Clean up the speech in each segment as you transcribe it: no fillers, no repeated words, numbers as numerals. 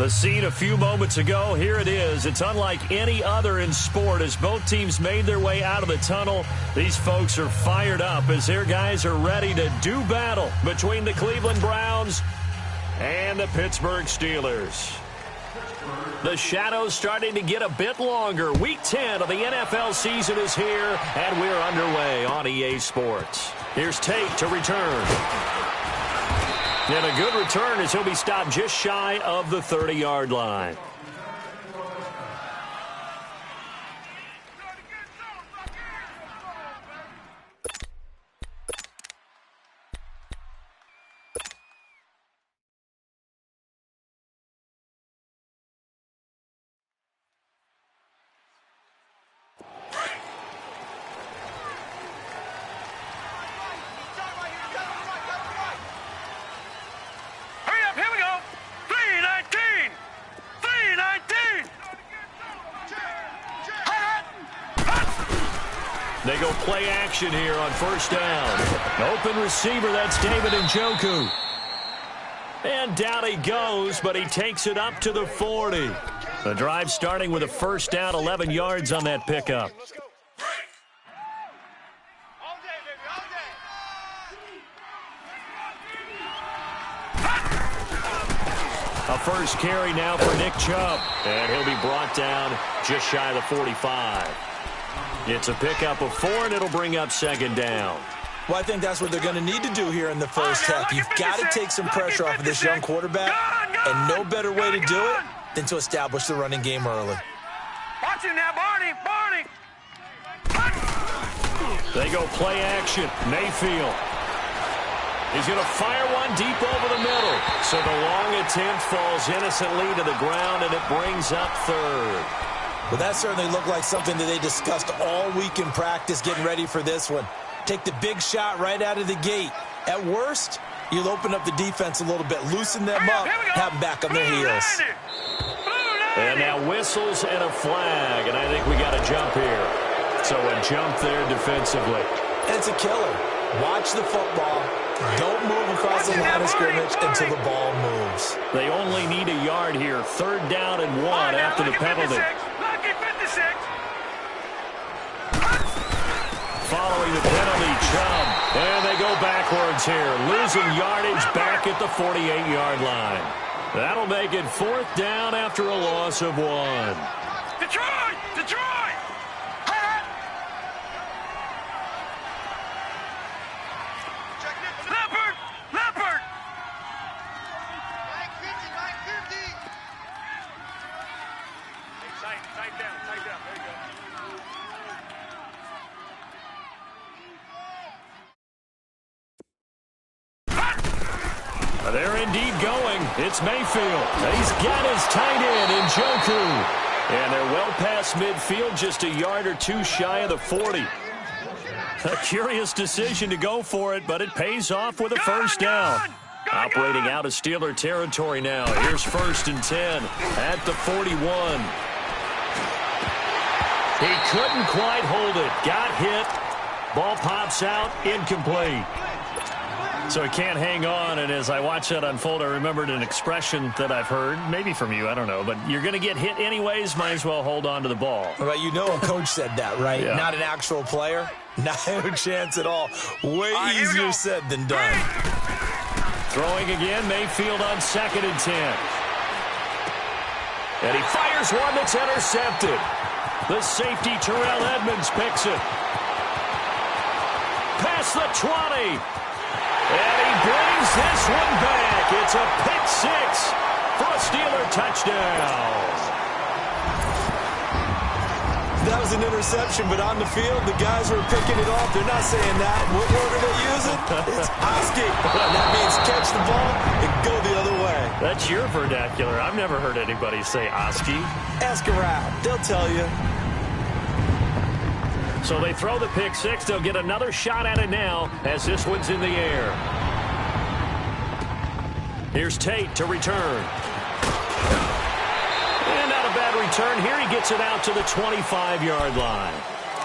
The scene a few moments ago, here it is. It's unlike any other in sport as both teams made their way out of the tunnel. These folks are fired up as their guys are ready to do battle between the Cleveland Browns and the Pittsburgh Steelers. The shadows starting to get a bit longer. Week 10 of the NFL season is here, and we're underway on EA Sports. Here's Tate to return. And a good return as he'll be stopped just shy of the 30-yard line. They go play action here on first down. Open receiver, that's David Njoku. And down he goes, but he takes it up to the 40. The drive starting with a first down, 11 yards on that pickup. A first carry now for Nick Chubb. And he'll be brought down just shy of the 45. It's a pickup of 4, and it'll bring up second down. Well, I think that's what they're going to need to do here in the first half. You've got to take some pressure off of this young quarterback, and no better way to do it than to establish the running game early. Watch him now, Barney! They go play action. Mayfield. He's going to fire one deep over the middle. So the long attempt falls innocently to the ground, and it brings up third. Well, that certainly looked like something that they discussed all week in practice getting ready for this one. Take the big shot right out of the gate. At worst, you'll open up the defense a little bit, loosen them up, have them back on their heels. And now whistles and a flag, and I think we got a jump here. So a jump there defensively. And it's a killer. Watch the football. Don't move across the line of scrimmage until the ball moves. They only need a yard here. Third down and 1 after the penalty. Following the penalty, Chubb. And they go backwards here. Losing yardage back at the 48-yard line. That'll make it fourth down after a loss of 1. Detroit! Detroit! Leopard! Leopard! Mike 50! Tight down. There you go. They're indeed going. It's Mayfield. He's got his tight end, Njoku. And they're well past midfield, just a yard or two shy of the 40. A curious decision to go for it, but it pays off with a first down. Operating out of Steeler territory now. Here's first and 10 at the 41. He couldn't quite hold it. Got hit. Ball pops out, incomplete. So he can't hang on, and as I watch that unfold, I remembered an expression that I've heard, maybe from you, I don't know, but you're going to get hit anyways, might as well hold on to the ball. Right, you know a coach said that, right? Yeah. Not an actual player. Not a chance at all. Way easier said than done. Throwing again, Mayfield on second and 10. And he fires one that's intercepted. The safety, Terrell Edmonds, picks it. Past the 20. And he brings this one back. It's a pick six for a Steeler touchdown. That was an interception, but on the field, the guys who are picking it off, they're not saying that. What word are they using? It's Oski. That means catch the ball and go the other way. That's your vernacular. I've never heard anybody say Oski. Ask around. They'll tell you. So they throw the pick six. They'll get another shot at it now as this one's in the air. Here's Tate to return. And not a bad return here. He gets it out to the 25-yard line.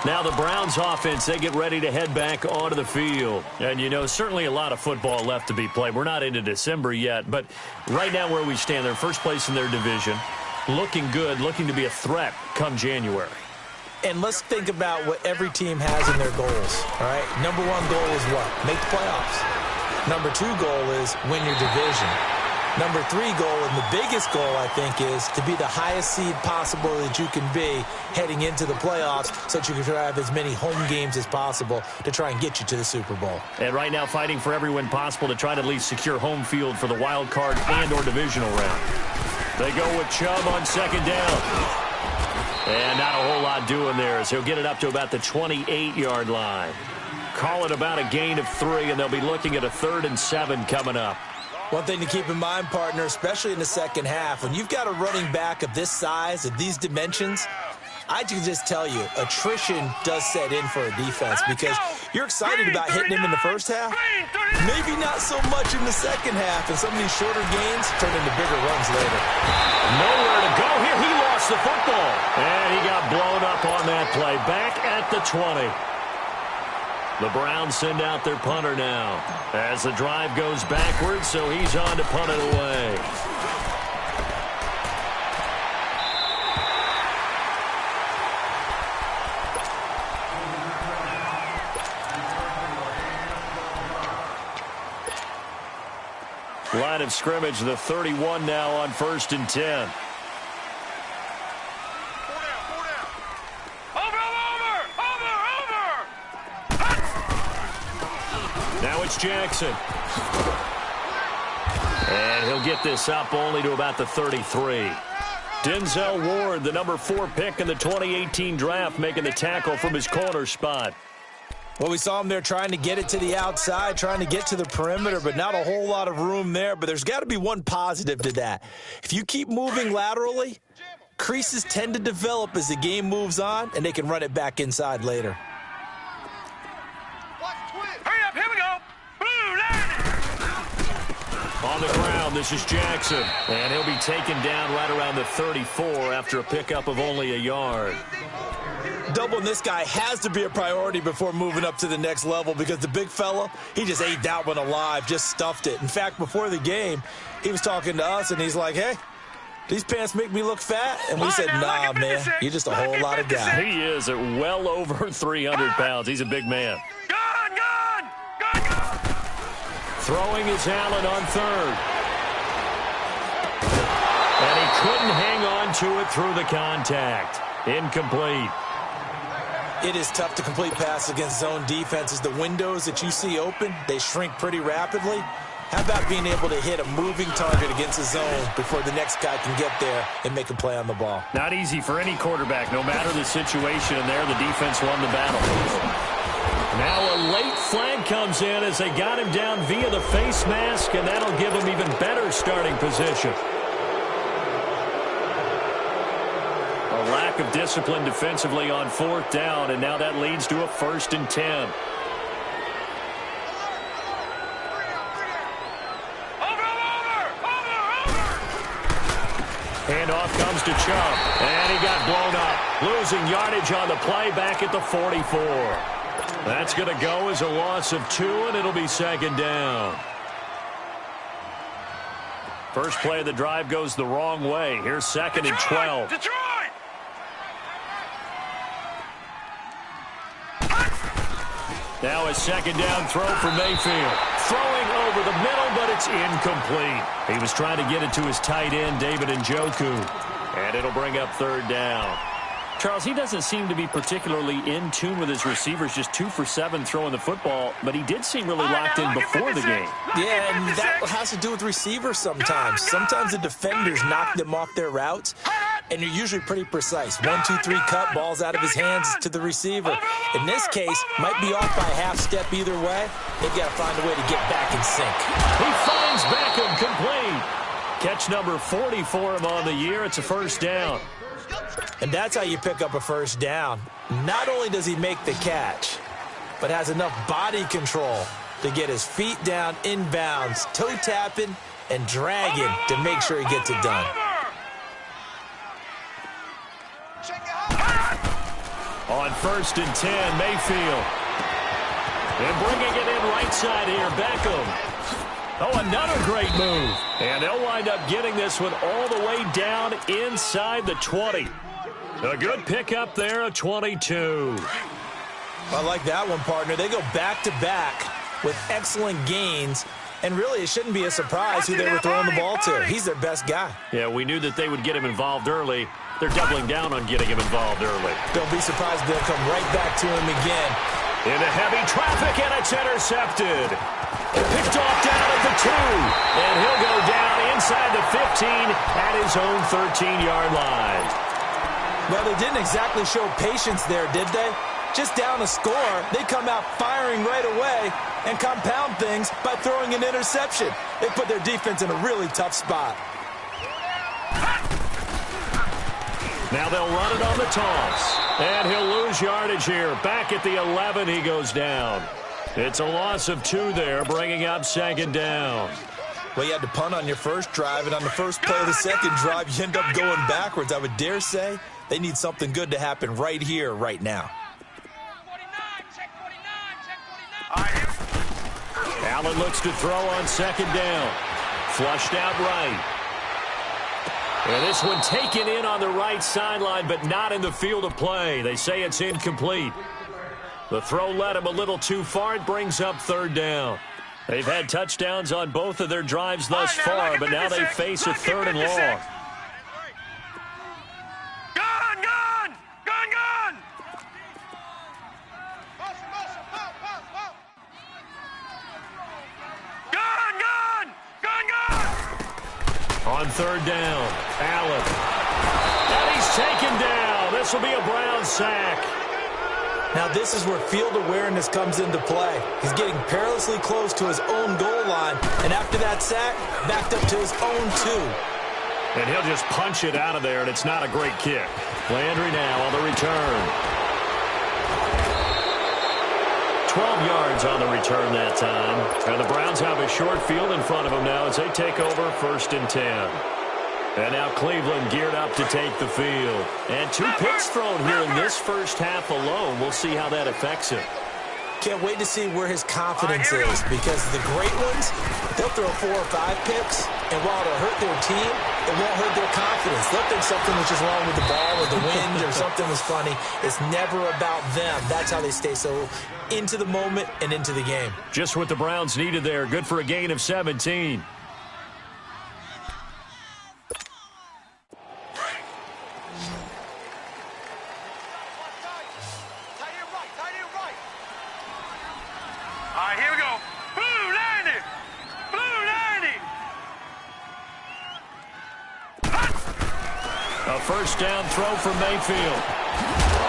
Now the Browns offense, they get ready to head back onto the field. And, you know, certainly a lot of football left to be played. We're not into December yet, but right now where we stand, they're first place in their division, looking good, looking to be a threat come January. And let's think about what every team has in their goals, all right? Number one goal is what? Make the playoffs. Number two goal is win your division. Number three goal, and the biggest goal, I think, is to be the highest seed possible that you can be heading into the playoffs so that you can try to have as many home games as possible to try and get you to the Super Bowl. And right now fighting for every win possible to try to at least secure home field for the wild card and or divisional round. They go with Chubb on second down. And not a whole lot doing there as he'll get it up to about the 28-yard line. Call it about a gain of 3, and they'll be looking at a 3rd and 7 coming up. One thing to keep in mind, partner, especially in the second half, when you've got a running back of this size, of these dimensions, I can just tell you, attrition does set in for a defense because you're excited about hitting him in the first half, maybe not so much in the second half, and some of these shorter gains turn into bigger runs later. Nowhere to go here. He lost the football, and he got blown up on that play. Back at the 20. The Browns send out their punter now as the drive goes backwards, so he's on to punt it away. Line of scrimmage, the 31 now on 1st and 10. Now it's Jackson. And he'll get this up only to about the 33. Denzel Ward, the number 4 pick in the 2018 draft, making the tackle from his corner spot. Well, we saw him there trying to get it to the outside, trying to get to the perimeter, but not a whole lot of room there. But there's got to be one positive to that. If you keep moving laterally, creases tend to develop as the game moves on, and they can run it back inside later. Hurry up, here we go. On the ground, this is Jackson. And he'll be taken down right around the 34 after a pickup of only a yard. Doubling this guy has to be a priority before moving up to the next level because the big fella, he just ate that one alive, just stuffed it. In fact, before the game, he was talking to us, and he's like, hey, these pants make me look fat. And we said, nah, man, you're just a whole lot of guy. He is at well over 300 pounds. He's a big man. Gone! Throwing is Allen on 3rd. And he couldn't hang on to it through the contact. Incomplete. It is tough to complete passes against zone defenses. The windows that you see open, they shrink pretty rapidly. How about being able to hit a moving target against a zone before the next guy can get there and make a play on the ball? Not easy for any quarterback, no matter the situation. And there, the defense won the battle. Now a late flag comes in as they got him down via the face mask, and that'll give him even better starting position. A lack of discipline defensively on 4th down, and now that leads to a 1st and 10. Handoff comes to Chubb, and he got blown up. Losing yardage on the play back at the 44. That's going to go as a loss of 2, and it'll be 2nd down. First play of the drive goes the wrong way. Here's 2nd and 12. Detroit! Now a 2nd down throw for Mayfield. Throwing over the middle, but it's incomplete. He was trying to get it to his tight end, David Njoku. And it'll bring up 3rd down. Charles, he doesn't seem to be particularly in tune with his receivers, just 2 for 7 throwing the football, but he did seem really locked in before the game. Yeah, and that has to do with receivers sometimes. Sometimes the defenders knock them off their routes, and you're usually pretty precise. 1, 2, 3 cut, balls out of his hands to the receiver. In this case, might be off by a half step either way. They've got to find a way to get back in sync. He finds Beckham complete. Catch number 40 for him on the year. It's a 1st down. And that's how you pick up a 1st down. Not only does he make the catch, but has enough body control to get his feet down inbounds, toe tapping and dragging to make sure he gets it done. On 1st and 10, Mayfield. And bringing it in right side here, Beckham. Oh, another great move. And they'll wind up getting this one all the way down inside the 20. A good pickup there, a 22. I like that one, partner. They go back-to-back with excellent gains. And really, it shouldn't be a surprise who they were throwing the ball to. He's their best guy. Yeah, we knew that they would get him involved early. They're doubling down on getting him involved early. Don't be surprised if they'll come right back to him again. Into heavy traffic, and it's intercepted. Picked off down at the 2. And he'll go down inside the 15 at his own 13-yard line. Well, they didn't exactly show patience there, did they? Just down a score, they come out firing right away and compound things by throwing an interception. They put their defense in a really tough spot. Now they'll run it on the toss. And he'll lose yardage here. Back at the 11, he goes down. It's a loss of 2 there, bringing up 2nd down. Well, you had to punt on your first drive, and on the first play of the second drive, you end up going backwards. I would dare say they need something good to happen right here, right now. Allen looks to throw on 2nd down. Flushed out right. And this one taken in on the right sideline, but not in the field of play. They say it's incomplete. The throw led him a little too far. It brings up 3rd down. They've had touchdowns on both of their drives thus far, but now they face a 3rd and long. Gun, gun! Gun, gun! Gun, gun! Gun, gun! On 3rd down, Allen. And he's taken down. This will be a Brown sack. Now this is where field awareness comes into play. He's getting perilously close to his own goal line, and after that sack, backed up to his own 2. And he'll just punch it out of there, and it's not a great kick. Landry now on the return. 12 yards on the return that time. And the Browns have a short field in front of them now as they take over 1st and 10. And now Cleveland geared up to take the field. And 2 picks thrown here in this first half alone. We'll see how that affects him. Can't wait to see where his confidence is, because the great ones, they'll throw 4 or 5 picks, and while it'll hurt their team, it won't hurt their confidence. They'll think something was just wrong with the ball or the wind or something was funny. It's never about them. That's how they stay so into the moment and into the game. Just what the Browns needed there. Good for a gain of 17. Here we go. Blue 90! Blue 90! A 1st down throw from Mayfield.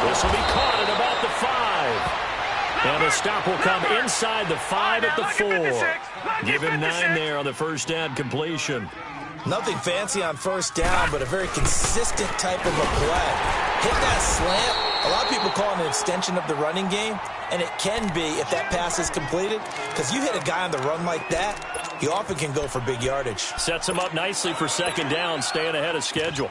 This will be caught at about the 5. And the stop will come inside the 5 at the 4. Give him 9 there on the 1st down completion. Nothing fancy on 1st down, but a very consistent type of a play. Hit that slant. A lot of people call it an extension of the running game, and it can be if that pass is completed, because you hit a guy on the run like that, he often can go for big yardage. Sets him up nicely for 2nd down, staying ahead of schedule.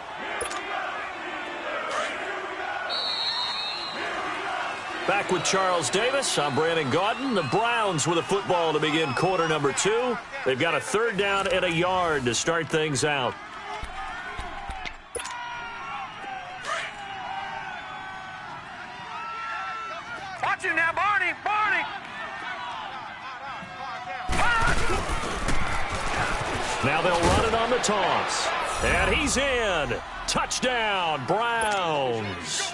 Back with Charles Davis, I'm Brandon Gaudin. The Browns with a football to begin quarter number 2. They've got a 3rd down and a yard to start things out. Watch him now, Barney! Barney! Now they'll run it on the toss. And he's in. Touchdown, Browns.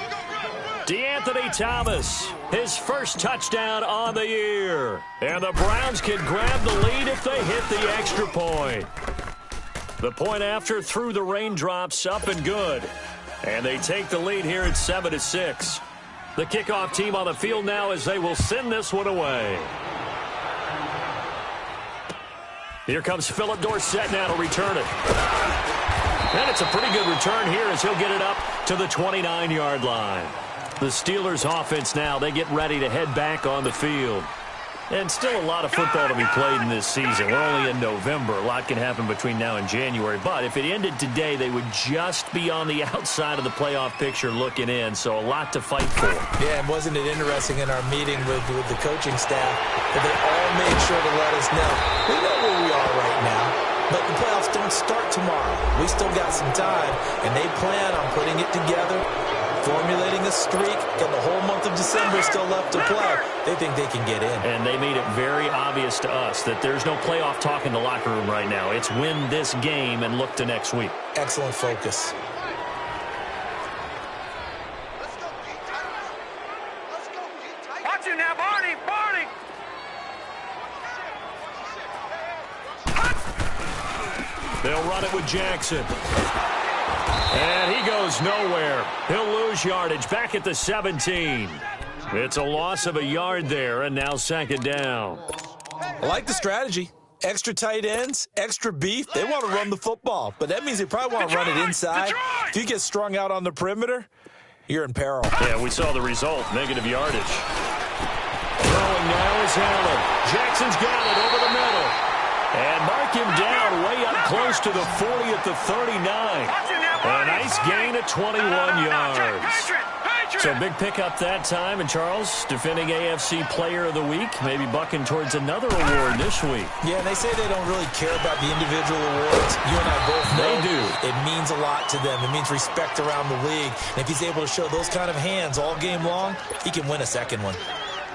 DeAnthony Thomas, his first touchdown on the year. And the Browns can grab the lead if they hit the extra point. The point after through the raindrops, up and good. And they take the lead here at 7-6. The kickoff team on the field now as they will send this one away. Here comes Philip Dorsett now to return it. And it's a pretty good return here as he'll get it up to the 29-yard line. The Steelers offense now, they get ready to head back on the field. And still a lot of football to be played in this season. We're only in November. A lot can happen between now and January. But if it ended today, they would just be on the outside of the playoff picture looking in. So a lot to fight for. Yeah, and wasn't it interesting in our meeting with the coaching staff that they all made sure to let us know. We know where we are right now, but the playoffs don't start tomorrow. We still got some time, and they plan on putting it together, formulating a streak, and the whole month of December still left to play. They think they can get in. And they made it very obvious to us that there's no playoff talk in the locker room right now. It's win this game and look to next week. Excellent focus. Watch it now, Barney. Barney. They'll run it with Jackson. And he goes nowhere. He'll lose yardage back at the 17. It's a loss of a yard there, and now second down. I like the strategy. Extra tight ends, extra beef. They want to run the football, but that means they probably want to run it inside. If you get strung out on the perimeter, you're in peril. Yeah, we saw the result, negative yardage. Throwing now is Allen. Jackson's got it over the middle. And mark him down way up close to the 40 at the 39. A nice gain of 21 yards. So big pickup that time. And Charles, defending AFC Player of the Week, maybe bucking towards another award this week. Yeah, and they say they don't really care about the individual awards. You and I both know they do. It means a lot to them. It means respect around the league. And if he's able to show those kind of hands all game long, he can win a second one.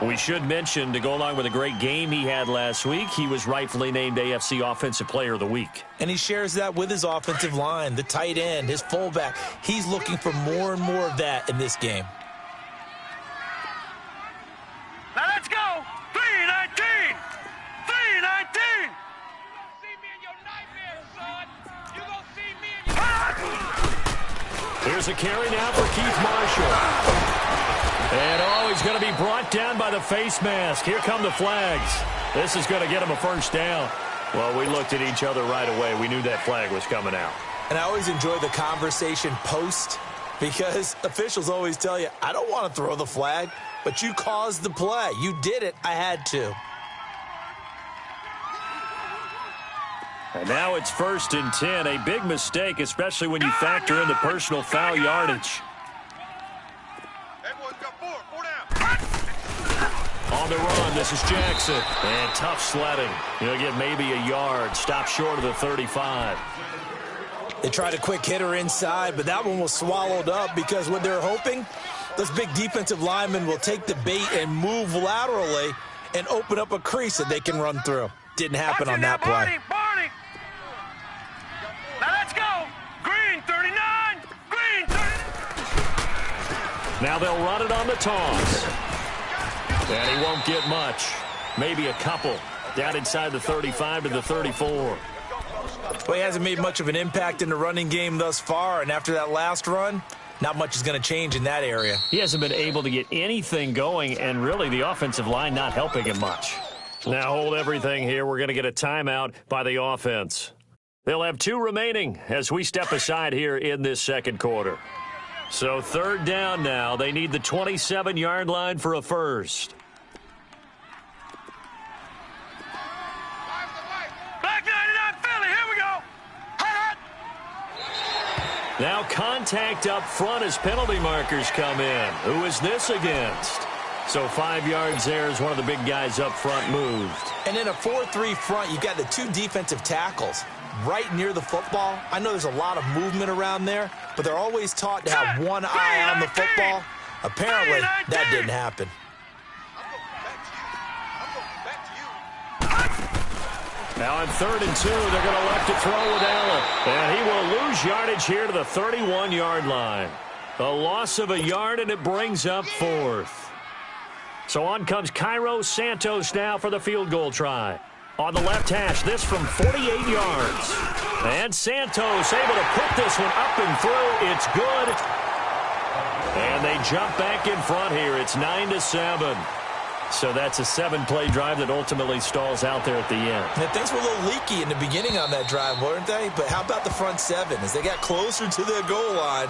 We should mention, to go along with a great game he had last week, he was rightfully named AFC Offensive Player of the Week. And he shares that with his offensive line, the tight end, his fullback. He's looking for more and more of that in this game. Now let's go. 3-19. 3-19. See me in your nightmares, son. You gonna see me in your... Here's a carry now for Keith Marshall. And, he's going to be brought down by the face mask. Here come the flags. This is going to get him a first down. Well, we looked at each other right away. We knew that flag was coming out. And I always enjoy the conversation post because officials always tell you, I don't want to throw the flag, but you caused the play. You did it. I had to. And now it's 1st and 10. A big mistake, especially when you factor in the personal foul yardage. On the run, this is Jackson. And tough sledding. He'll get maybe a yard. Stop short of the 35. They tried a quick hitter inside, but that one was swallowed up because what they're hoping, those big defensive linemen will take the bait and move laterally and open up a crease that they can run through. Didn't happen on that play. Barney. Now let's go. Green 39. Green 39. Now they'll run it on the toss. And he won't get much. Maybe a couple. Down inside the 35 to the 34. Well, he hasn't made much of an impact in the running game thus far, and after that last run, not much is going to change in that area. He hasn't been able to get anything going, and really the offensive line not helping him much. Now hold everything here. We're going to get a timeout by the offense. They'll have 2 remaining as we step aside here in this second quarter. So 3rd down now. They need the 27-yard line for a first. Black 99 Philly, here we go. Hot. Now contact up front as penalty markers come in. Who is this against? So 5 yards there as one of the big guys up front moved. And in a 4-3 front, you've got the 2 defensive tackles right near the football. I know there's a lot of movement around there, but they're always taught to have one eye on the football. Apparently, that didn't happen. Now on 3rd and 2, they're going to left to throw with Allen. And he will lose yardage here to the 31-yard line. A loss of a yard, and it brings up 4th. So on comes Cairo Santos now for the field goal try. On the left hash, this from 48 yards. And Santos able to put this one up and through. It's good. And they jump back in front here. It's 9-7. So that's a 7-play drive that ultimately stalls out there at the end. And things were a little leaky in the beginning on that drive, weren't they? But how about the front 7? As they got closer to their goal line,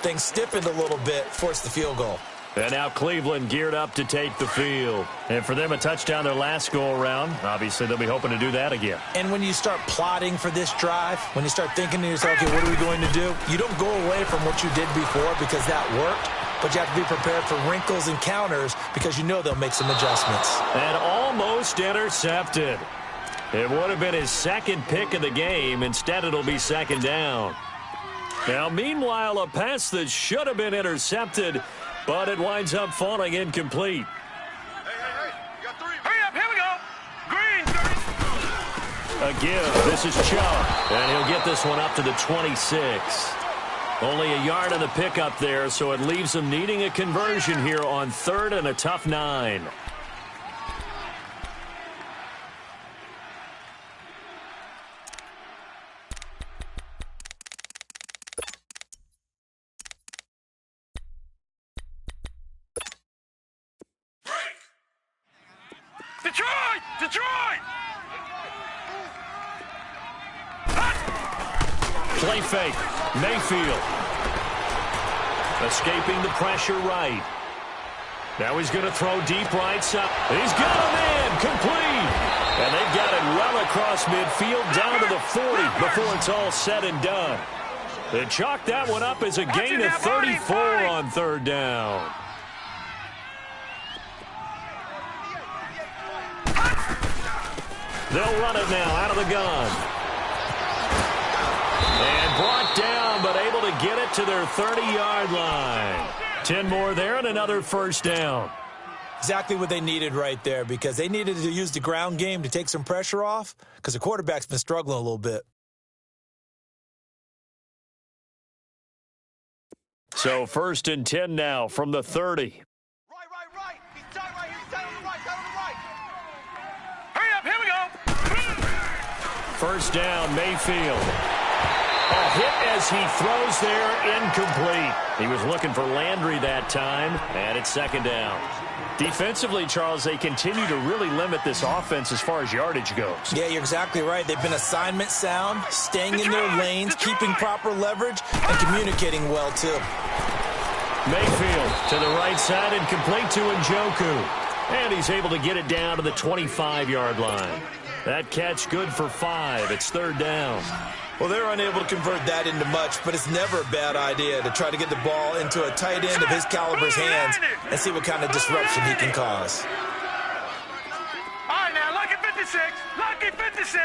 things stiffened a little bit, forced the field goal. And now Cleveland geared up to take the field. And for them, a touchdown their last go-around. Obviously, they'll be hoping to do that again. And when you start plotting for this drive, when you start thinking to yourself, okay, what are we going to do? You don't go away from what you did before because that worked, but you have to be prepared for wrinkles and counters because you know they'll make some adjustments. And almost intercepted. It would have been his second pick of the game. Instead, it'll be second down. Now, meanwhile, a pass that should have been intercepted, but it winds up falling incomplete. Hey, you got 3. Hurry up, here we go. Green, 30. A give. This is Chubb, and he'll get this one up to the 26. Only a yard on the pickup there, so it leaves them needing a conversion here on 3rd and a tough 9. Detroit! Play fake. Mayfield. Escaping the pressure right. Now he's going to throw deep right side. He's got a man. Complete. And they've got it well across midfield down to the 40 before it's all said and done. They chalk that one up as a gain of 34 on 3rd down. They'll run it now out of the gun. And brought down, but able to get it to their 30-yard line. 10 more there and another first down. Exactly what they needed right there because they needed to use the ground game to take some pressure off because the quarterback's been struggling a little bit. So 1st and 10 now from the 30. Right. He's tight right here. He's tight on the right. Hurry up, here we go. First down, Mayfield. A hit as he throws there, incomplete. He was looking for Landry that time, and it's 2nd down. Defensively, Charles, they continue to really limit this offense as far as yardage goes. Yeah, you're exactly right. They've been assignment sound, staying in their lanes, keeping proper leverage, and communicating well, too. Mayfield to the right side and complete to Njoku. And he's able to get it down to the 25-yard line. That catch good for 5. It's 3rd down. Well, they're unable to convert that into much, but it's never a bad idea to try to get the ball into a tight end of his caliber's hands and see what kind of disruption he can cause. All right, now, lucky 56. Lucky 56.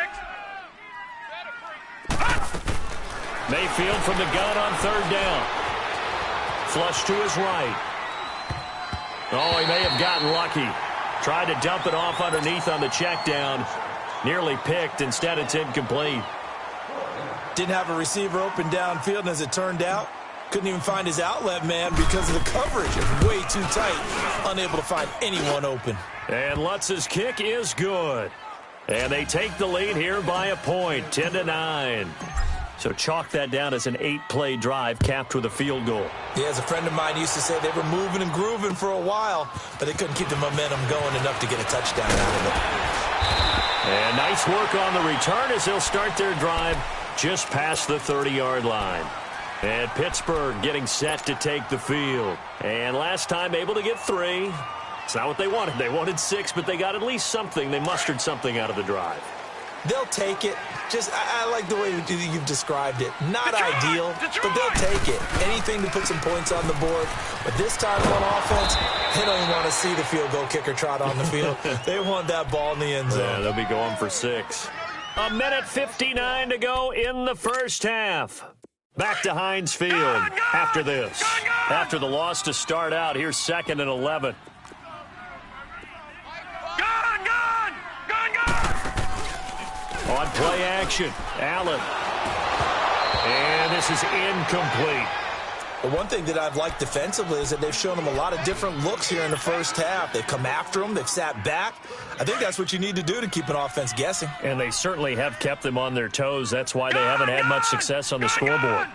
Mayfield from the gun on 3rd down. Flush to his right. Oh, he may have gotten lucky. Tried to dump it off underneath on the check down. Nearly picked. Instead, it's incomplete. Didn't have a receiver open downfield, and as it turned out, couldn't even find his outlet man because of the coverage. Way too tight. Unable to find anyone open. And Lutz's kick is good. And they take the lead here by a point, 10-9. So chalk that down as an 8-play drive capped with a field goal. Yeah, as a friend of mine used to say, they were moving and grooving for a while, but they couldn't keep the momentum going enough to get a touchdown out of it. And nice work on the return as they'll start their drive just past the 30-yard line. And Pittsburgh getting set to take the field. And last time able to get 3. It's not what they wanted. They wanted 6, but they got at least something. They mustered something out of the drive. They'll take it. I like the way you've described it. Not ideal, but they'll take it. Anything to put some points on the board. But this time on offense, they don't even want to see the field goal kicker trot on the field. They want that ball in the end zone. Yeah, they'll be going for 6. 1:59 to go in the first half. Back to Heinz Field after this. After the loss to start out, here's 2nd and 11. On play action, Allen. And this is incomplete. Well, one thing that I've liked defensively is that they've shown them a lot of different looks here in the first half. They've come after them. They've sat back. I think that's what you need to do to keep an offense guessing. And they certainly have kept them on their toes. That's why they haven't had much success on the scoreboard. Gone!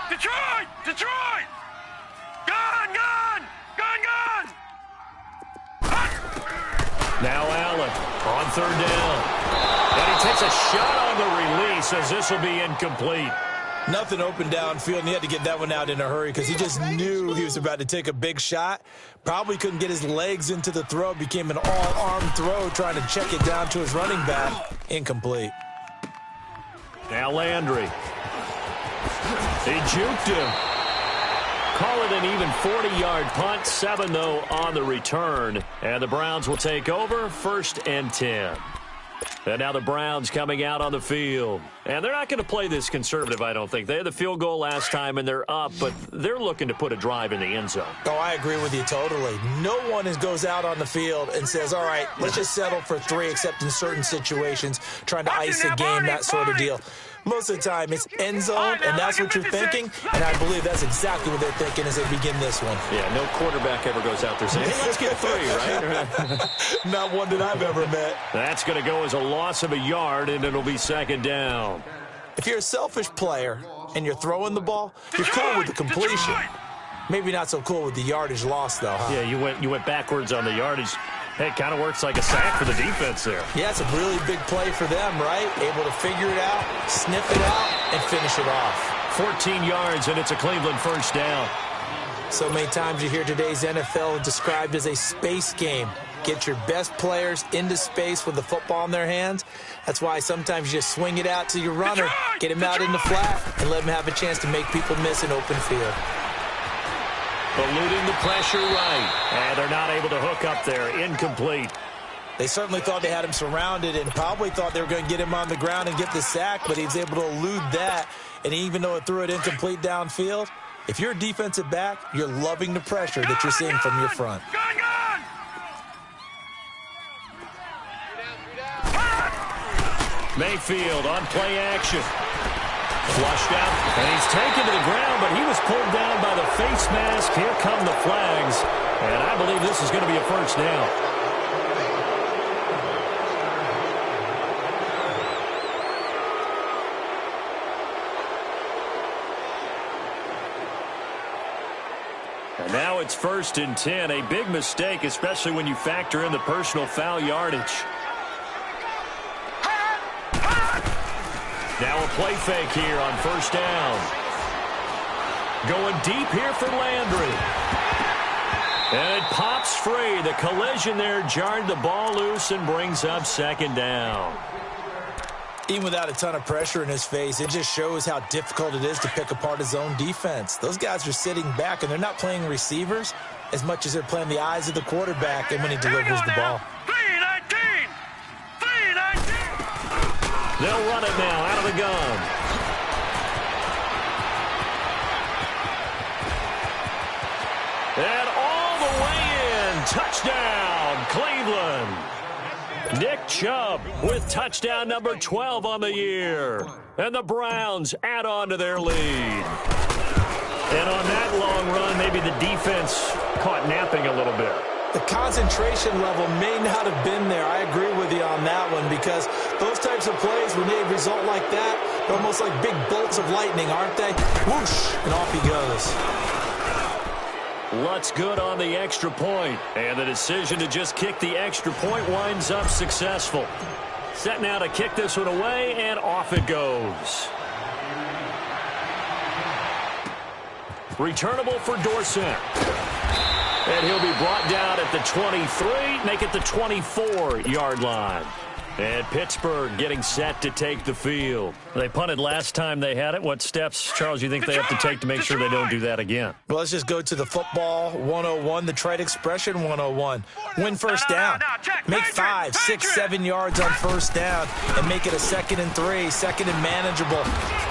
Detroit! Gone! Now Allen on 3rd down. And he takes a shot on the release as this will be incomplete. Nothing open downfield, and he had to get that one out in a hurry because he just knew he was about to take a big shot. Probably couldn't get his legs into the throw. Became an all-arm throw trying to check it down to his running back. Incomplete. Now Landry. He juked him. Call it an even 40-yard punt. 7, though, on the return. And the Browns will take over 1st and 10. And now the Browns coming out on the field. And they're not going to play this conservative, I don't think. They had the field goal last time, and they're up, but they're looking to put a drive in the end zone. Oh, I agree with you totally. No one goes out on the field and says, all right, let's just settle for 3, except in certain situations, trying to ice a game, that sort of deal. Most of the time, it's end zone, and that's what you're thinking, and I believe that's exactly what they're thinking as they begin this one. Yeah, no quarterback ever goes out there saying, hey, let's get 3, right? Not one that I've ever met. That's going to go as a loss of a yard, and it'll be 2nd down. If you're a selfish player and you're throwing the ball, you're cool with the completion. Maybe not so cool with the yardage loss, though, huh? Yeah, you went backwards on the yardage. Hey, it kind of works like a sack for the defense there. Yeah, it's a really big play for them, right? Able to figure it out, sniff it out, and finish it off. 14 yards, and it's a Cleveland 1st down. So many times you hear today's NFL described as a space game. Get your best players into space with the football in their hands. That's why sometimes you just swing it out to your runner, get him out in the flat, and let him have a chance to make people miss an open field. Eluding the pressure right. And they're not able to hook up there. Incomplete. They certainly thought they had him surrounded and probably thought they were going to get him on the ground and get the sack, but he was able to elude that. And even though it threw it incomplete downfield, if you're a defensive back, you're loving the pressure that you're seeing from your front. Mayfield on play action. Flushed out, and he's taken to the ground, but he was pulled down by the face mask. Here come the flags, and I believe this is going to be a 1st down. And now it's 1st and 10, a big mistake, especially when you factor in the personal foul yardage. Now a play fake here on 1st down. Going deep here for Landry. And it pops free. The collision there jarred the ball loose and brings up 2nd down. Even without a ton of pressure in his face, it just shows how difficult it is to pick apart his own defense. Those guys are sitting back, and they're not playing receivers as much as they're playing the eyes of the quarterback and when he delivers the ball. They'll run it now out of the gun. And all the way in. Touchdown, Cleveland. Nick Chubb with touchdown number 12 on the year. And the Browns add on to their lead. And on that long run, maybe the defense caught napping a little bit. The concentration level may not have been there. I agree with you on that one because those types of plays, when they result like that, they're almost like big bolts of lightning, aren't they? Whoosh, and off he goes. Lutz good on the extra point, and the decision to just kick the extra point winds up successful. Set now to kick this one away, and off it goes. Returnable for Dorsett. And he'll be brought down at the 23, make it the 24-yard line. And Pittsburgh getting set to take the field. They punted last time they had it. What steps, Charles, you think they have to take to make sure they don't do that again? Well, let's just go to the football 101, the trade expression 101. Win 1st down. Make 5, 6, 7 yards on 1st down and make it a 2nd and 3, 2nd and manageable.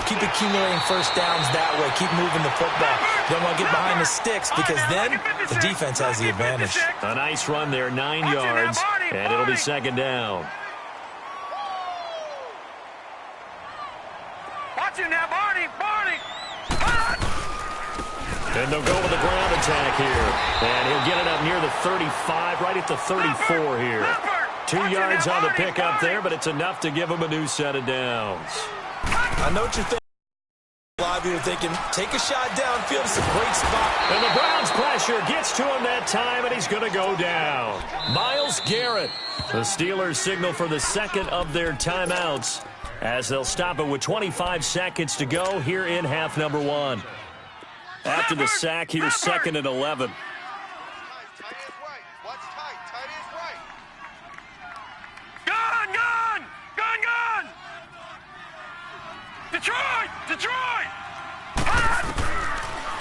Keep accumulating 1st downs that way. Keep moving the football. You don't want to get behind the sticks because then the defense has the advantage. A nice run there, 9 yards, and it'll be 2nd down. Now, Barney! And they'll go with the ground attack here. And he'll get it up near the 35, right at the 34 here. 2 yards on the pickup there, but it's enough to give him a new set of downs. I know what you're thinking. A lot of you are thinking, take a shot downfield. It's a great spot. And the Browns pressure gets to him that time, and he's going to go down. Myles Garrett. The Steelers signal for the 2nd of their timeouts. as they'll stop it with 25 seconds to go here in half number one. After the sack, here's 2nd and 11. Detroit!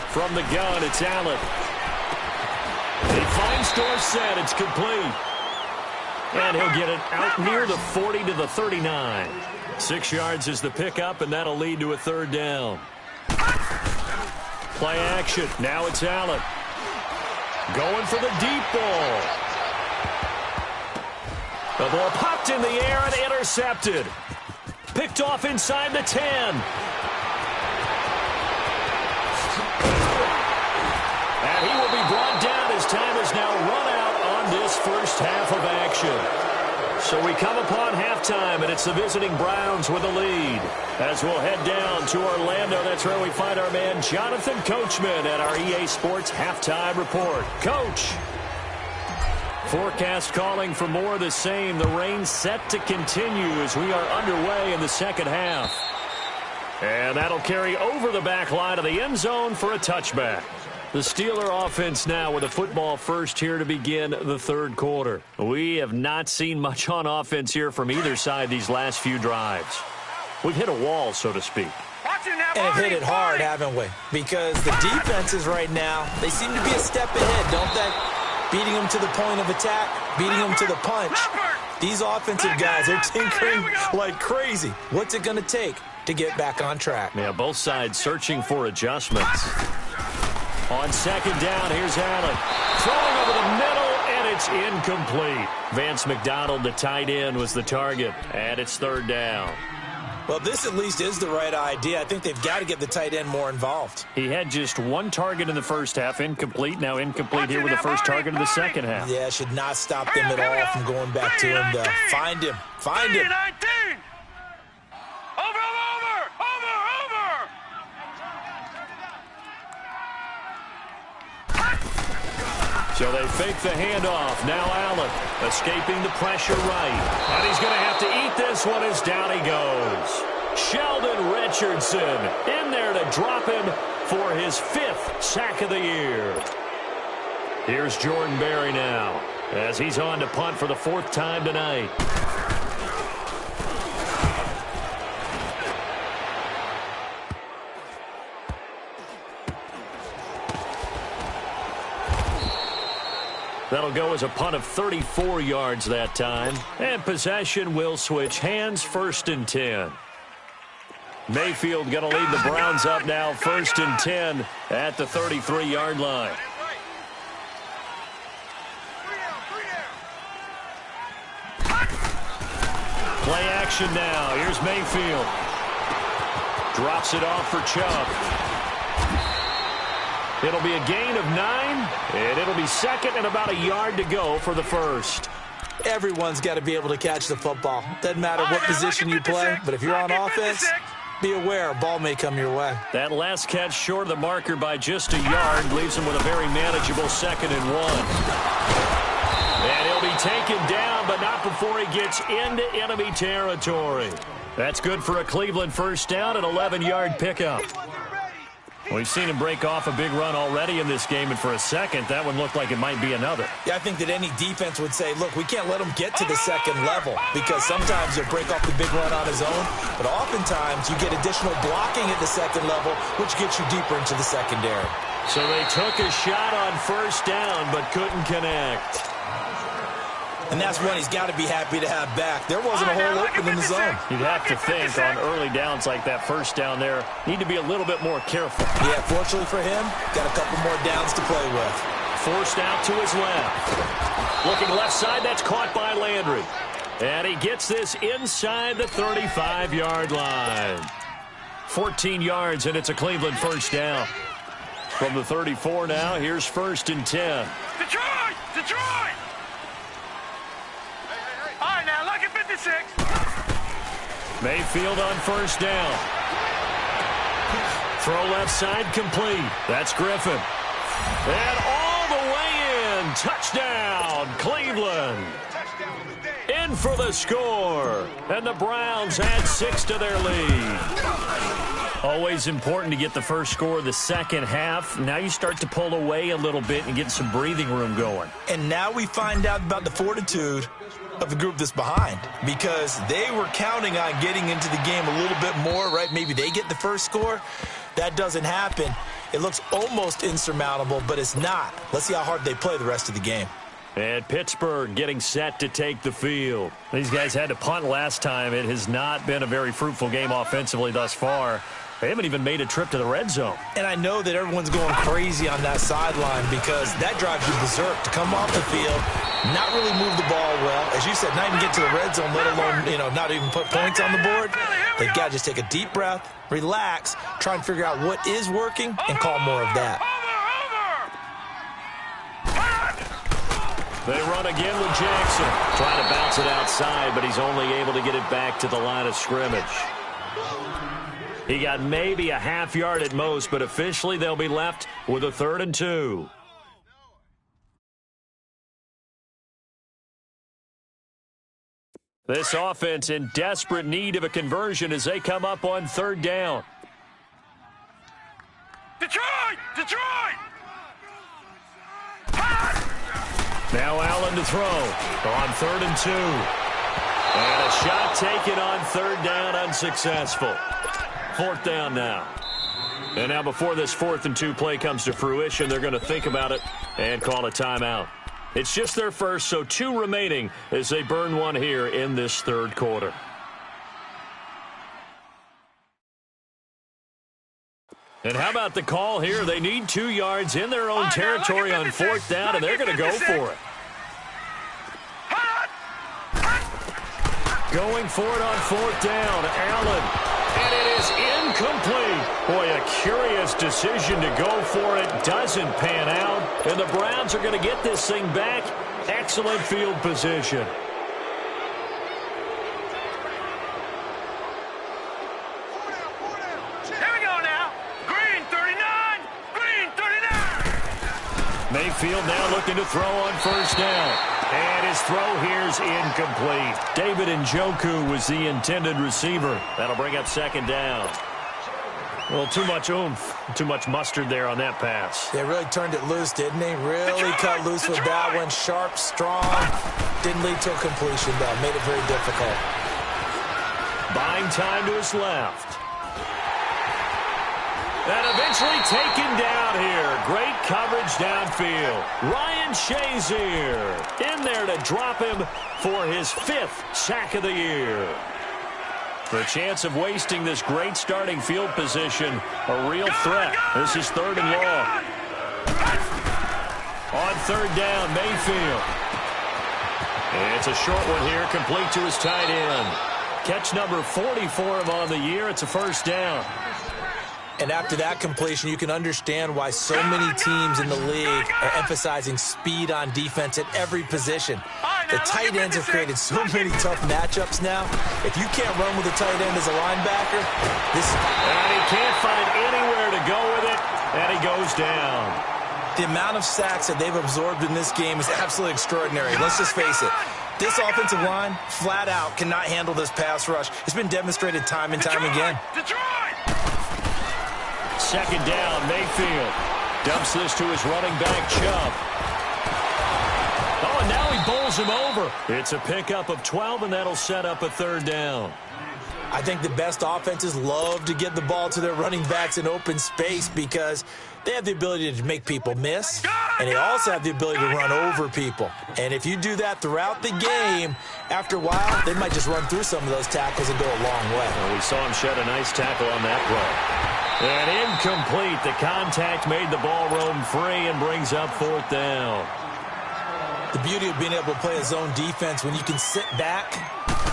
From the gun, it's Allen. He finds Dorsett. It's complete. And he'll get it out near the 40 to the 39. 6 yards is the pickup, and that'll lead to a 3rd down. Play action. Now it's Allen. Going for the deep ball. The ball popped in the air and intercepted. Picked off inside the 10. And he will be brought down as time is now run out on this first half of action. So we come upon halftime, and it's the visiting Browns with a lead. As we'll head down to Orlando, that's where we find our man Jonathan Coachman at our EA Sports Halftime Report. Coach. Forecast calling for more of the same. The rain set to continue as we are underway in the second half. And that'll carry over the back line of the end zone for a touchback. The Steeler offense now with a football first here to begin the 3rd quarter. We have not seen much on offense here from either side these last few drives. We've hit a wall, so to speak. And have hit it hard, haven't we? Because the defenses right now, they seem to be a step ahead, don't they? Beating them to the point of attack, beating them to the punch. These offensive guys are tinkering like crazy. What's it going to take to get back on track? Yeah, both sides searching for adjustments. On 2nd down, here's Allen. Throwing over the middle, and it's incomplete. Vance McDonald, the tight end, was the target, and it's 3rd down. Well, this at least is the right idea. I think they've got to get the tight end more involved. He had just 1 target in the first half, incomplete. Now incomplete here with the first target of the second half. Yeah, should not stop them at all from going back to him to find him. Find him. Over! So they fake the handoff. Now Allen escaping the pressure right. And he's going to have to eat this one as down he goes. Sheldon Richardson in there to drop him for his 5th sack of the year. Here's Jordan Berry now as he's on to punt for the 4th time tonight. That'll go as a punt of 34 yards that time. And possession will switch hands, 1st and 10. Mayfield going to lead the Browns up now, 1st and 10 at the 33-yard line. Play action now. Here's Mayfield. Drops it off for Chubb. It'll be a gain of 9, and it'll be 2nd and about a yard to go for the 1st. Everyone's got to be able to catch the football. Doesn't matter what position you play, but if you're on offense, be aware a ball may come your way. That last catch short of the marker by just a yard leaves him with a very manageable 2nd and 1. And he'll be taken down, but not before he gets into enemy territory. That's good for a Cleveland 1st down, an 11-yard pickup. We've seen him break off a big run already in this game, and for a second, that one looked like it might be another. Yeah, I think that any defense would say, look, we can't let him get to the 2nd level because sometimes he'll break off the big run on his own, but oftentimes you get additional blocking at the 2nd level, which gets you deeper into the secondary. So they took a shot on 1st down, but couldn't connect. And that's one he's got to be happy to have back. There wasn't a hole open in the zone. You'd have to think on early downs like that 1st down there, need to be a little bit more careful. Yeah, fortunately for him, got a couple more downs to play with. Forced out to his left. Looking left side, that's caught by Landry. And he gets this inside the 35-yard line. 14 yards, and it's a Cleveland 1st down. From the 34 now, here's 1st and 10. Detroit! Detroit! All right, now, look at 56. Mayfield on 1st down. Throw left side complete. That's Griffin. And all the way in. Touchdown, Cleveland. in for the score. And the Browns add 6 to their lead. Always important to get the first score of the second half. Now you start to pull away a little bit and get some breathing room going. And now we find out about the fortitude of the group that's behind, because they were counting on getting into the game a little bit more, right? Maybe they get the first score. That doesn't happen. It looks almost insurmountable, but it's not. Let's see how hard they play the rest of the game. And Pittsburgh getting set to take the field. These guys had to punt last time. It has not been a very fruitful game offensively thus far. They haven't even made a trip to the red zone. And I know that everyone's going crazy on that sideline because that drives you berserk to come off the field, not really move the ball well. As you said, not even get to the red zone, let alone, not even put points on the board. They've got to just take a deep breath, relax, try and figure out what is working, and call more of that. They run again with Jackson. Trying to bounce it outside, but he's only able to get it back to the line of scrimmage. He got maybe a half yard at most, but officially they'll be left with a 3rd and 2. This offense in desperate need of a conversion as they come up on 3rd down. Detroit! Detroit! Now Allen to throw on 3rd and 2. And a shot taken on 3rd down, unsuccessful. 4th down now. And now before this 4th and 2 play comes to fruition, they're going to think about it and call a timeout. It's just their first, so 2 remaining as they burn one here in this 3rd quarter. And how about the call here? They need 2 yards in their own territory on 4th down, and they're going to go for it. Going for it on 4th down, Allen. And it is incomplete. Boy, a curious decision to go for it. Doesn't pan out. And the Browns are going to get this thing back. Excellent field position. Here we go now. Green 39. Green 39. Mayfield now looking to throw on 1st down. And his throw here's incomplete. David Njoku was the intended receiver. That'll bring up 2nd down. A little too much oomph, too much mustard there on that pass. They really turned it loose, didn't they? Really cut loose with that one. Sharp, strong. Didn't lead to a completion, though. Made it very difficult. Buying time to his left. And eventually taken down here. Great coverage downfield. Ryan Shazier in there to drop him for his 5th sack of the year. The chance of wasting this great starting field position, a real threat. This is 3rd and long. On 3rd down, Mayfield. And it's a short one here, complete to his tight end. Catch number 40 for him on the year. It's a 1st down. And after that completion, you can understand why so many teams in the league are emphasizing speed on defense at every position. The tight ends have created so many tough matchups now. If you can't run with a tight end as a linebacker, and he can't find anywhere to go with it, and he goes down. The amount of sacks that they've absorbed in this game is absolutely extraordinary. Let's just face it. This offensive line, flat out, cannot handle this pass rush. It's been demonstrated time and time again. Detroit! 2nd down, Mayfield. Dumps this to his running back, Chubb. Oh, and now he bowls him over. It's a pickup of 12, and that'll set up a 3rd down. I think the best offenses love to get the ball to their running backs in open space because they have the ability to make people miss, and they also have the ability to run over people. And if you do that throughout the game, after a while, they might just run through some of those tackles and go a long way. Well, we saw him shed a nice tackle on that play. And incomplete. The contact made the ball roam free and brings up 4th down. The beauty of being able to play a zone defense when you can sit back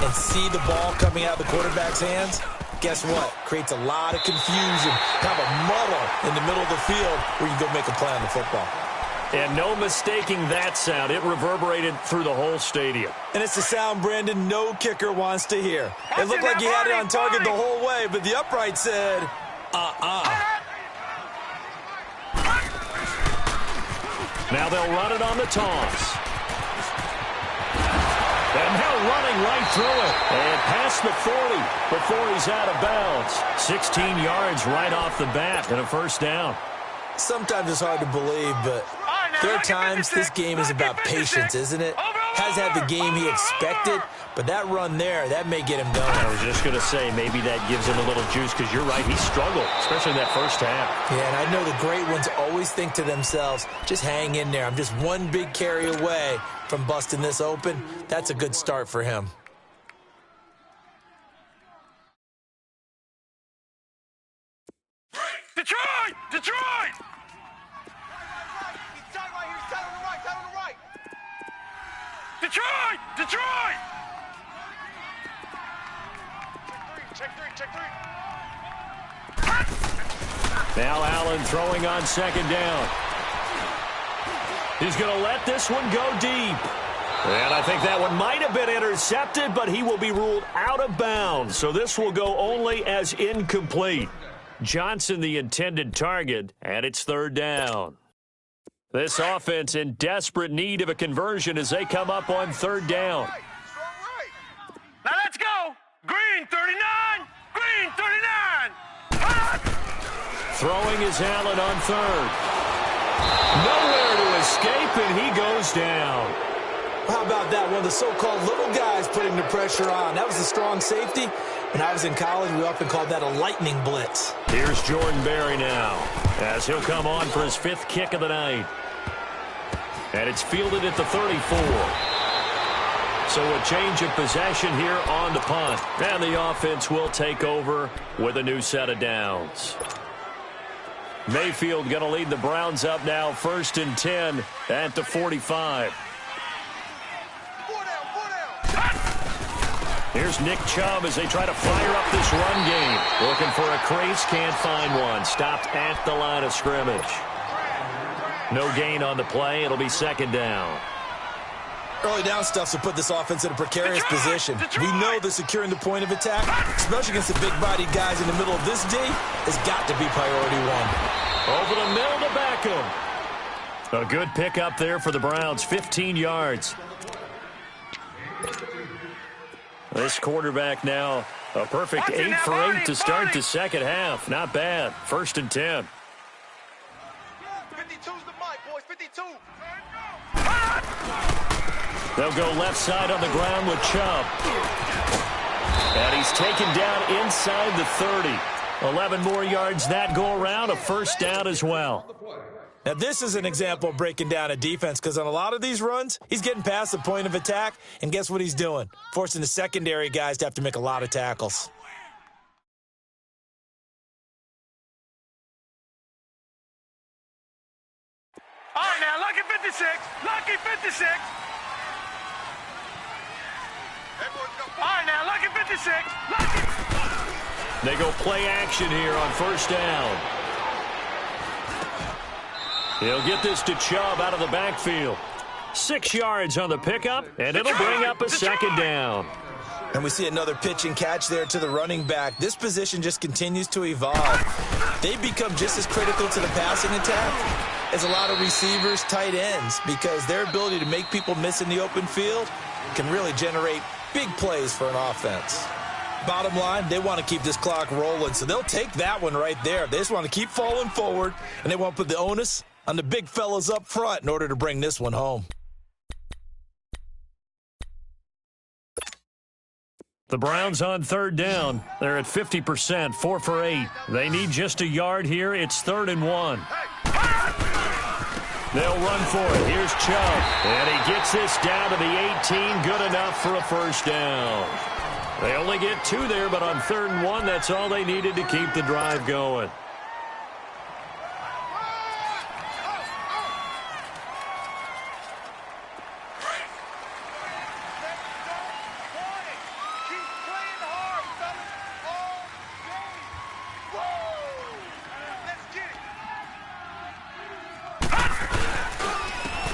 and see the ball coming out of the quarterback's hands, guess what? Creates a lot of confusion, kind of a muddle in the middle of the field where you go make a play on the football. And no mistaking that sound. It reverberated through the whole stadium. And it's the sound, Brandon, no kicker wants to hear. It looked like he had it on target the whole way, but the upright said, Now they'll run it on the toss. And now running right through it. And past the 40 before he's out of bounds. 16 yards right off the bat and a first down. Sometimes it's hard to believe, but there are times this game is about patience, isn't it? Hasn't had the game he expected, but that run there, that may get him going. I was just going to say, maybe that gives him a little juice, because you're right, he struggled, especially in that first half. Yeah, and I know the great ones always think to themselves, just hang in there. I'm just one big carry away from busting this open. That's a good start for him. Detroit! Detroit! Detroit! Detroit! Check three. Now Allen throwing on second down. He's going to let this one go deep. And I think that one might have been intercepted, but he will be ruled out of bounds. So this will go only as incomplete. Johnson the intended target, and it's third down. This offense in desperate need of a conversion as they come up on third down. Now let's go. Green 39. Green 39. Hot. Throwing is Allen on third. Nowhere to escape, and he goes down. How about that? One of the so-called little guys putting the pressure on. That was a strong safety. When I was in college, we often called that a lightning blitz. Here's Jordan Berry now, as he'll come on for his fifth kick of the night. And it's fielded at the 34. So a change of possession here on the punt. And the offense will take over with a new set of downs. Mayfield going to lead the Browns up now, 1st and 10 at the 45. Here's Nick Chubb as they try to fire up this run game. Looking for a crease, can't find one. Stopped at the line of scrimmage. No gain on the play. It'll be second down. Early down stuff to put this offense in a precarious position. We know that securing the point of attack, especially against the big-bodied guys in the middle of this D, has got to be priority one. Over the middle to Beckham. A good pickup there for the Browns, 15 yards. This quarterback now, a perfect 8 for 8 to start the second half. Not bad. 1st and 10. 52's the mic, boys. 52. They'll go left side on the ground with Chubb. And he's taken down inside the 30. 11 more yards that go around, a first down as well. Now, this is an example of breaking down a defense, because on a lot of these runs, he's getting past the point of attack, and guess what he's doing? Forcing the secondary guys to have to make a lot of tackles. All right, now, lucky 56. Lucky 56. All right, now, lucky 56. Lucky. They go play action here on first down. He'll get this to Chubb out of the backfield. 6 yards on the pickup, and it'll bring up a second down. And we see another pitch and catch there to the running back. This position just continues to evolve. They become just as critical to the passing attack as a lot of receivers, tight ends, because their ability to make people miss in the open field can really generate big plays for an offense. Bottom line, they want to keep this clock rolling, so they'll take that one right there. They just want to keep falling forward, and they want to put the onus on the big fellas up front in order to bring this one home. The Browns on third down. They're at 50%, 4 for 8. They need just a yard here. It's 3rd and 1. They'll run for it. Here's Chubb. And he gets this down to the 18. Good enough for a first down. They only get 2 there, but on 3rd and 1, that's all they needed to keep the drive going.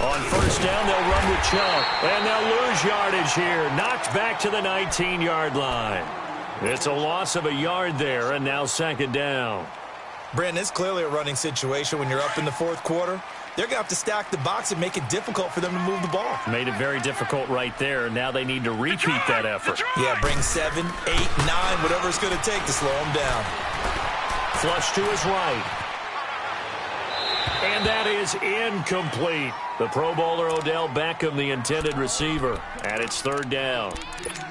On first down, they'll run with Chubb, and they'll lose yardage here. Knocked back to the 19-yard line. It's a loss of a yard there, and now second down. Brandon, it's clearly a running situation when you're up in the 4th quarter. they're going to have to stack the box and make it difficult for them to move the ball. Made it very difficult right there. Now they need to repeat that effort. Yeah, bring 7, 8, 9, whatever it's going to take to slow them down. Flush to his right. And that is incomplete. The Pro Bowler Odell Beckham, the intended receiver, and it's third down.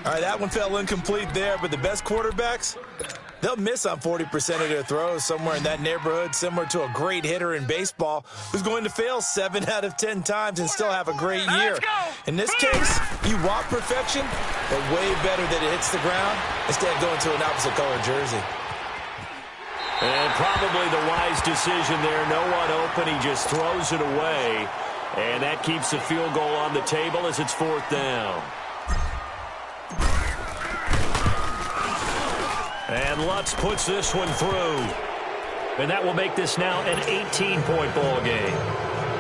All right, that one fell incomplete there, but the best quarterbacks, they'll miss on 40% of their throws, somewhere in that neighborhood, similar to a great hitter in baseball who's going to fail 7 out of 10 times and still have a great year. In this case, you want perfection, but way better that it hits the ground instead of going to an opposite color jersey. And probably the wise decision there. No one open. He just throws it away. And that keeps the field goal on the table as it's fourth down. And Lutz puts this one through. And that will make this now an 18-point ball game.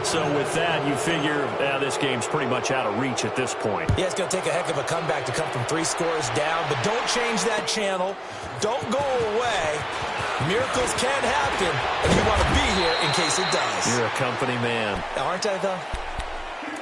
So with that, you figure this game's pretty much out of reach at this point. Yeah, it's going to take a heck of a comeback to come from 3 scores down. But don't change that channel. Don't go away. Miracles can happen, and you want to be here in case it does. You're a company man. Aren't I, though?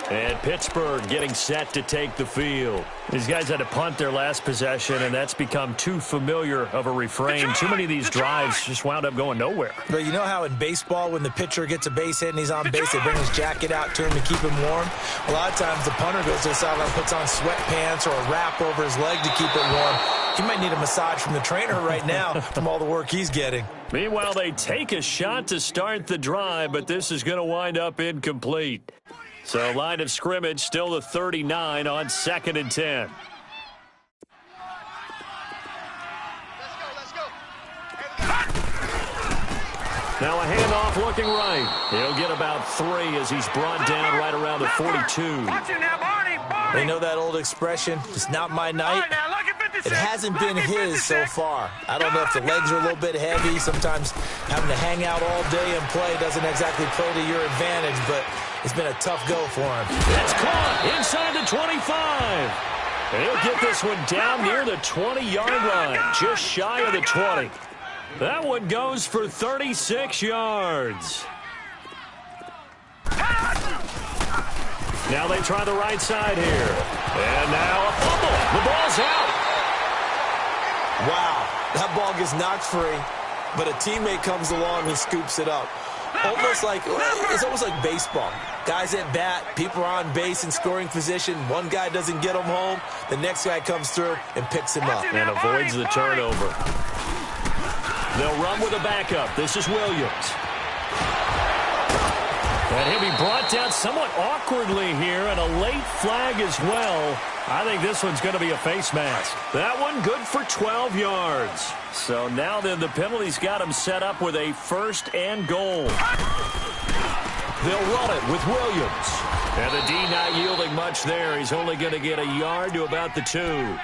And Pittsburgh getting set to take the field. These guys had to punt their last possession, and that's become too familiar of a refrain. Too many of these drives just wound up going nowhere. But you know how in baseball, when the pitcher gets a base hit and he's on base, they bring his jacket out to him to keep him warm? A lot of times the punter goes to the sideline and puts on sweatpants or a wrap over his leg to keep it warm. He might need a massage from the trainer right now from all the work he's getting. Meanwhile, they take a shot to start the drive, but this is going to wind up incomplete. So line of scrimmage still the 39 on 2nd and 10. Let's go. Now a handoff looking right. He'll get about 3 as he's brought down right around the 42. Watch it now, Barney. They know that old expression, it's not my night. It hasn't been his so far. I don't know if the legs are a little bit heavy. Sometimes having to hang out all day and play doesn't exactly play to your advantage, but it's been a tough go for him. It's caught inside the 25. And he'll get this one down near the 20-yard line, just shy of the 20. That one goes for 36 yards. Now they try the right side here. And now a fumble. The ball's out. Wow, that ball gets knocked free, but a teammate comes along and scoops it up. It's almost like baseball. Guys at bat, people are on base in scoring position. One guy doesn't get him home. The next guy comes through and picks him up. And avoids the turnover. They'll run with a backup. This is Williams. And he'll be brought down somewhat awkwardly here, and a late flag as well. I think this one's going to be a face mask. That one good for 12 yards. So now then the penalty's got him set up with a 1st and goal. They'll run it with Williams. And the D not yielding much there. He's only going to get a yard to about the 2.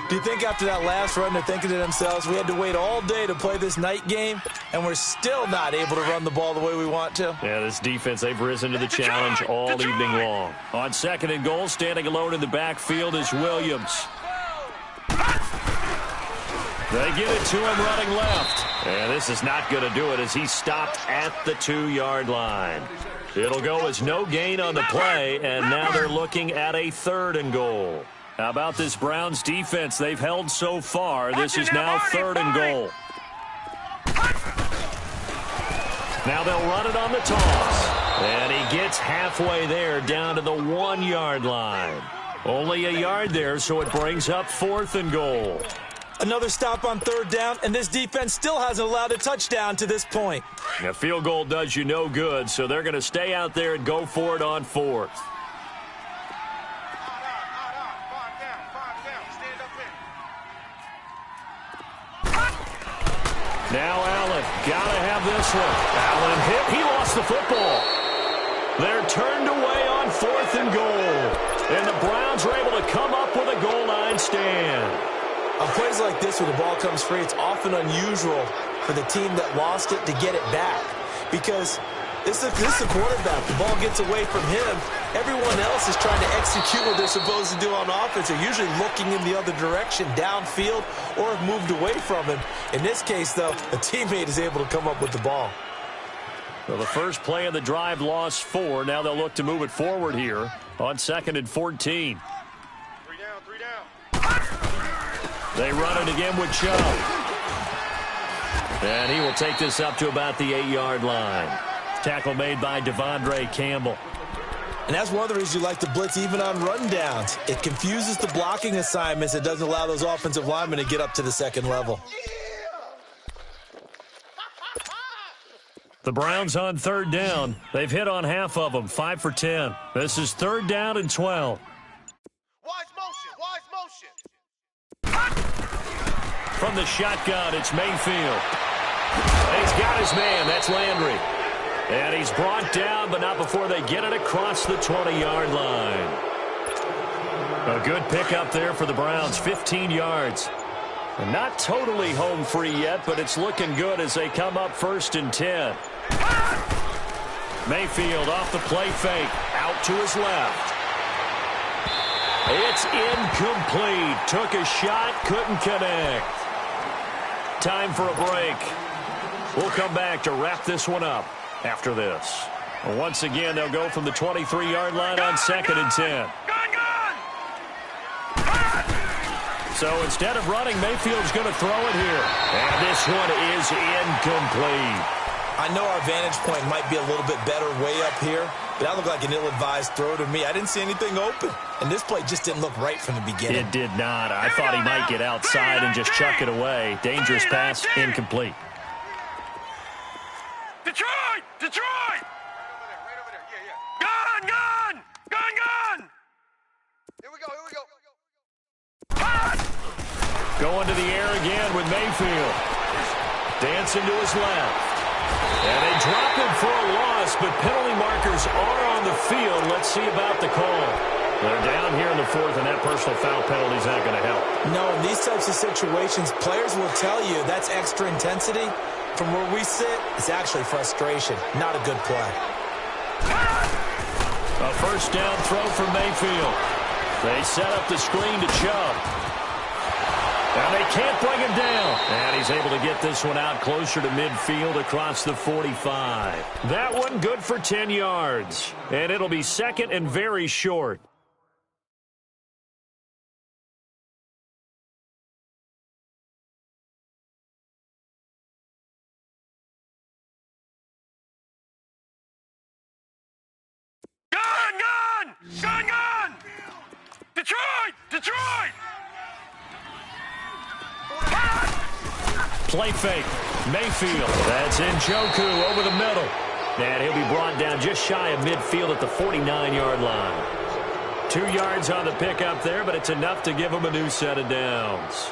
Do you think after that last run they're thinking to themselves, we had to wait all day to play this night game, and we're still not able to run the ball the way we want to? Yeah, this defense, they've risen to the challenge all evening long. On 2nd and goal, standing alone in the backfield is Williams. They get it to him running left. And this is not going to do it as he's stopped at the 2-yard line. It'll go as no gain on the play, and now they're looking at a 3rd and goal. How about this Browns defense they've held so far? This is now 3rd and goal. Now they'll run it on the toss. And he gets halfway there down to the 1-yard line. Only a yard there, so it brings up 4th and goal. Another stop on 3rd down, and this defense still hasn't allowed a touchdown to this point. A field goal does you no good, so they're going to stay out there and go for it on 4th. Now Allen, gotta have this one. Allen hit, he lost the football. They're turned away on 4th and goal. And the Browns are able to come up with a goal line stand. On plays like this where the ball comes free, it's often unusual for the team that lost it to get it back. Because this is the quarterback. The ball gets away from him. Everyone else is trying to execute what they're supposed to do on offense. They're usually looking in the other direction, downfield, or have moved away from him. In this case, though, a teammate is able to come up with the ball. Well, the first play of the drive lost 4. Now they'll look to move it forward here on 2nd and 14. 3 down. They run it again with Chubb. And he will take this up to about the 8-yard line. Tackle made by Devondre Campbell. And that's one of the reasons you like to blitz even on rundowns. It confuses the blocking assignments. It doesn't allow those offensive linemen to get up to the second level. The Browns on 3rd down. They've hit on half of them, 5 for 10. This is 3rd down and 12. Wise motion. From the shotgun, it's Mayfield. And he's got his man. That's Landry. And he's brought down, but not before they get it across the 20-yard line. A good pickup there for the Browns, 15 yards. And not totally home free yet, but it's looking good as they come up 1st and 10. Mayfield off the play fake, out to his left. It's incomplete. Took a shot, couldn't connect. Time for a break. We'll come back to wrap this one up after this. Once again, they'll go from the 23-yard line on 2nd and 10. So instead of running, Mayfield's going to throw it here. And this one is incomplete. I know our vantage point might be a little bit better way up here, but that looked like an ill-advised throw to me. I didn't see anything open. And this play just didn't look right from the beginning. It did not. I thought he might get outside and just chuck it away. Dangerous pass, incomplete. Detroit! Detroit! Right over there. Yeah. Gun! Here we go. Going to the air again with Mayfield. Dancing to his left. And they drop him for a loss, but penalty markers are on the field. Let's see about the call. They're down here in the 4th, and that personal foul penalty is not going to help. No, in these types of situations, players will tell you that's extra intensity. From where we sit, it's actually frustration. Not a good play. A 1st down throw from Mayfield. They set up the screen to Chubb. And they can't bring him down. And he's able to get this one out closer to midfield across the 45. That one good for 10 yards. And it'll be 2nd and very short. Gun! Detroit! Play fake. Mayfield. That's Njoku over the middle. And he'll be brought down just shy of midfield at the 49-yard line. 2 yards on the pickup there, but it's enough to give him a new set of downs.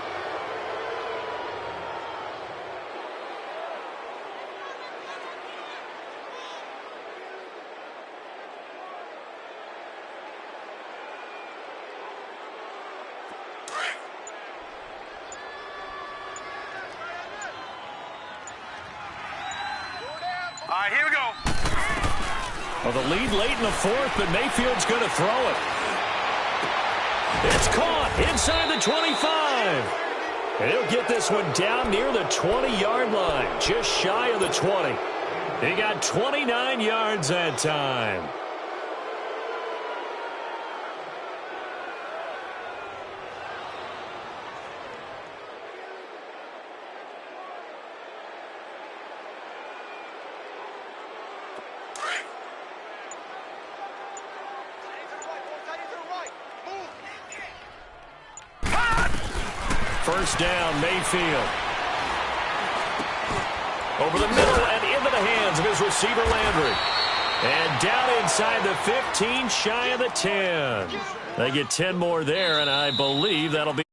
All right, here we go. Well, the lead late in the 4th, but Mayfield's going to throw it. It's caught inside the 25. And he'll get this one down near the 20-yard line, just shy of the 20. He got 29 yards that time. First down, Mayfield. Over the middle and into the hands of his receiver, Landry. And down inside the 15, shy of the 10. They get 10 more there, and I believe that'll be